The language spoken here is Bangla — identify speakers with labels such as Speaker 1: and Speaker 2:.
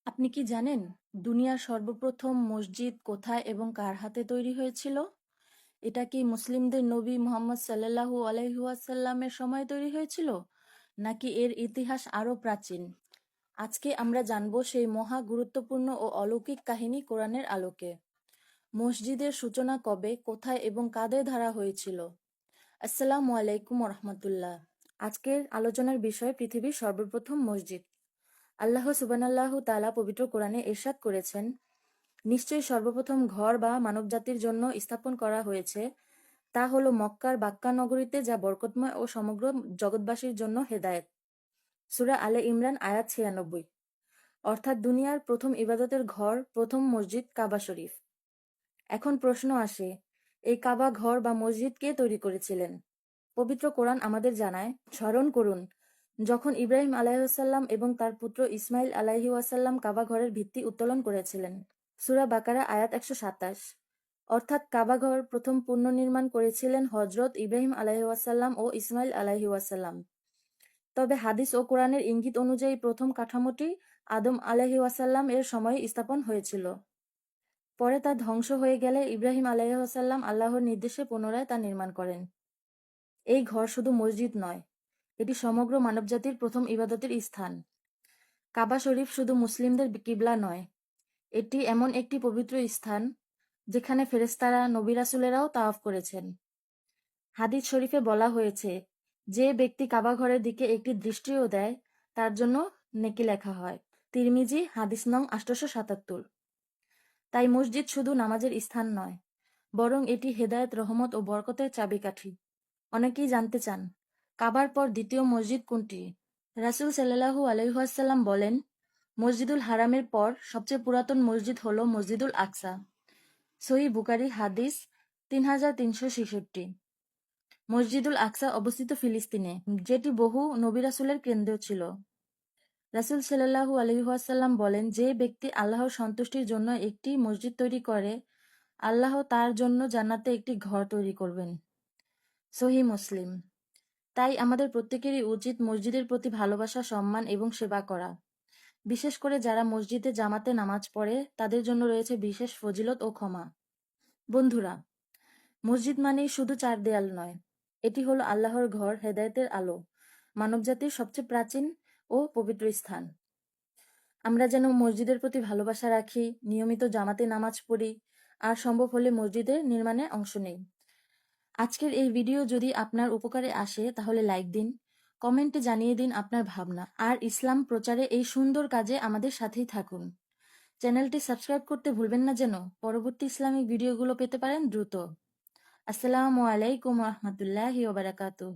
Speaker 1: আপনি কি জানেন দুনিয়ার সর্বপ্রথম মসজিদ কোথায় এবং কার হাতে তৈরি হয়েছিল? এটা কি মুসলিমদের নবী মুহাম্মদ সাল্লাল্লাহু আলাইহি ওয়াসাল্লামের সময় তৈরি হয়েছিল, নাকি এর ইতিহাস আরও প্রাচীন? আজকে আমরা জানব সেই মহা গুরুত্বপূর্ণ ও অলৌকিক কাহিনী কোরআনের আলোকে। মসজিদের সূচনা কবে, কোথায় এবং কাদের দ্বারা হয়েছিল? আসসালামু আলাইকুম রহমতুল্লাহ। আজকের আলোচনার বিষয় পৃথিবীর সর্বপ্রথম মসজিদ। আল্লাহ সুবহানাল্লাহু তাআলা পবিত্র কোরআনে ইরশাদ করেছেন, নিশ্চয়ই সর্বপ্রথম ঘর বা মানবজাতির জন্য স্থাপন করা হয়েছে, তা হলো মক্কার বাক্কা নগরীতে, যা বরকতময় ও সমগ্র জগৎবাসীর জন্য হেদায়েত। সূরা আলে ইমরান আয়াত ৯৬। অর্থাৎ দুনিয়ার প্রথম ইবাদতের ঘর, প্রথম মসজিদ কাবা শরীফ। এখন প্রশ্ন আসে, এই কাবা ঘর বা মসজিদ কে তৈরি করেছিলেন? পবিত্র কোরআন আমাদের জানায়, স্মরণ করুন যখন ইব্রাহিম আলাইহিসসালাম এবং তার পুত্র ইসমাইল আলাইহি ওয়াসাল্লাম কাবা ঘরের ভিত্তি উত্তোলন করেছিলেন। সূরা বাকারা আয়াত ১২৭। অর্থাৎ কাবা ঘর প্রথম পুনর্নির্মাণ করেছিলেন হযরত ইব্রাহিম আলাইহি ওয়াসাল্লাম ও ইসমাইল আলাইহি ওয়াসাল্লাম। তবে হাদিস ও কোরআনের ইঙ্গিত অনুযায়ী প্রথম কাঠামোটি আদম আলাইহি ওয়াসাল্লাম এর সময় স্থাপন হয়েছিল। পরে তা ধ্বংস হয়ে গেলে ইব্রাহিম আলাইহি ওয়াসাল্লাম আল্লাহর নির্দেশে পুনরায় তা নির্মাণ করেন। এই ঘর শুধু মসজিদ নয়, এটি সমগ্র মানবজাতির প্রথম ইবাদতের স্থান। কাবা শরীফ শুধু মুসলিমদের কিবলা নয়, এটি এমন একটি পবিত্র স্থান যেখানে ফেরেশতারা, নবী রাসূলেরাও তাওয়াফ করেছেন। হাদিস শরীফে বলা হয়েছে, যে ব্যক্তি কাবা ঘরের দিকে একটি দৃষ্টিও দেয়, তার জন্য নেকি লেখা হয়। তিরমিজি হাদিস নং ৮৭৭। তাই মসজিদ শুধু নামাজের স্থান নয়, বরং এটি হেদায়েত, রহমত ও বরকতের চাবিকাঠি। অনেকেই জানতে চান, কাবার পর দ্বিতীয় মসজিদ কোনটি? রাসূল সাল্লাল্লাহু আলাইহি ওয়াসাল্লাম বলেন, মসজিদুল হারামের পর সবচেয়ে পুরাতন মসজিদ হল মসজিদুল আকসা। সহিহ বুখারী হাদিস ৩৩৬৬। মসজিদুল আকসা অবস্থিত ফিলিস্তিনে, যেটি বহু নবী রাসূলের কেন্দ্র ছিল। রাসূল সাল্লাল্লাহু আলাইহি ওয়াসাল্লাম বলেন, যে ব্যক্তি আল্লাহর সন্তুষ্টির জন্য একটি মসজিদ তৈরি করে, আল্লাহ তার জন্য জান্নাতে একটি ঘর তৈরি করবেন। সহিহ মুসলিম। তাই আমাদের প্রত্যেকেরই উচিত মসজিদের প্রতি ভালোবাসা, সম্মান এবং সেবা করা। বিশেষ করে যারা মসজিদে জামাতে নামাজ পড়ে, তাদের জন্য রয়েছে বিশেষ ফজিলত ও ক্ষমা। বন্ধুরা, মসজিদ মানেই শুধু চার দেয়াল নয়, এটি হলো আল্লাহর ঘর, হেদায়েতের আলো, মানবজাতির সবচেয়ে প্রাচীন ও পবিত্র স্থান। আমরা যেন মসজিদের প্রতি ভালোবাসা রাখি, নিয়মিত জামাতে নামাজ পড়ি, আর সম্ভব হলে মসজিদের নির্মাণে অংশ নেই। আজকের এই ভিডিও যদি আপনার উপকারে আসে তাহলে লাইক দিন, কমেন্টে জানিয়ে দিন আপনার ভাবনা, আর ইসলাম প্রচারে এই সুন্দর কাজে আমাদের সাথেই থাকুন। চ্যানেলটি সাবস্ক্রাইব করতে ভুলবেন না যেন পরবর্তী ইসলামিক ভিডিওগুলো পেতে পারেন দ্রুত। আসসালামু আলাইকুম রহমতুল্লাহি ওয়া বারাকাতুহু।